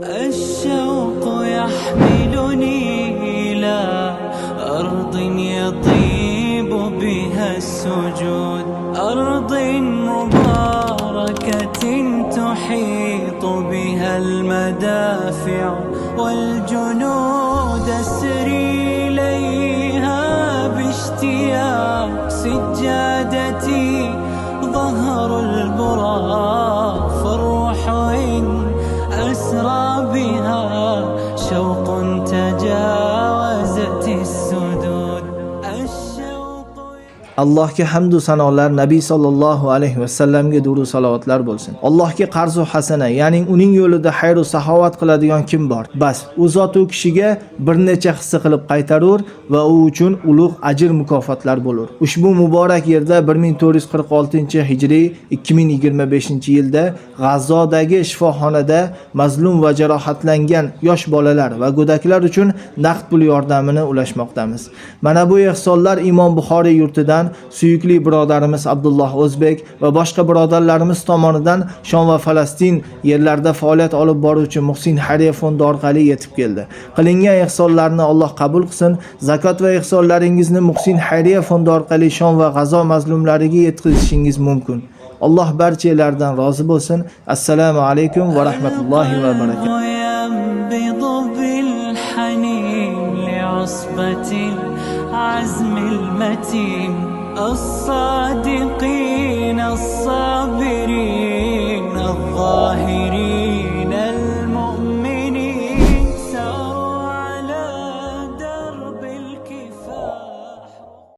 الشوق يحملني إلى أرض يطيب بها السجود، أرض مباركة تحيط بها المدافع والجنود، أسري إليها باشتياق، سجادتي ظهر البراق، فالروح إن أسرى بها شوق تجاوزت السدود. Allohga hamd va sanolar, Nabiy sallallohu alayhi va sallamga durud salovatlar bo'lsin. Allohga qarz va hasana, ya'ni uning yo'lida xayr va saxovat qiladigan kim bor? Bas, u zot u kishiga bir necha hissa qilib qaytarur va u uchun ulug' ajr mukofotlar bo'lur. Ushbu muborak yerda 1446-hijriy 2025-yilda G'azzodagi shifoxonada mazlum va jarohatlangan yosh bolalar va go'daklar uchun naqd pul yordamini ulashmoqdamiz. Mana bu ehsonlar Imom Buxoriy yurtidan suyukli birodarimiz Abdulloh O'zbek va boshqa birodarlarimiz tomonidan Shom va Falastin yerlarida faoliyat olib boruvchi Muhsin Hariya fondi orqali yetib keldi. Qilingan ehsonlarni Alloh qabul qilsin. Zakot va ehsonlaringizni Muhsin Hariya fondi orqali Shom va G'azo mazlumlariga yetkazishingiz mumkin. Alloh barchalardan rozi bo'lsin. Assalomu alaykum va rahmatullohi va barakatuh. عزم المتين الصادقين الصابرين الظاهرين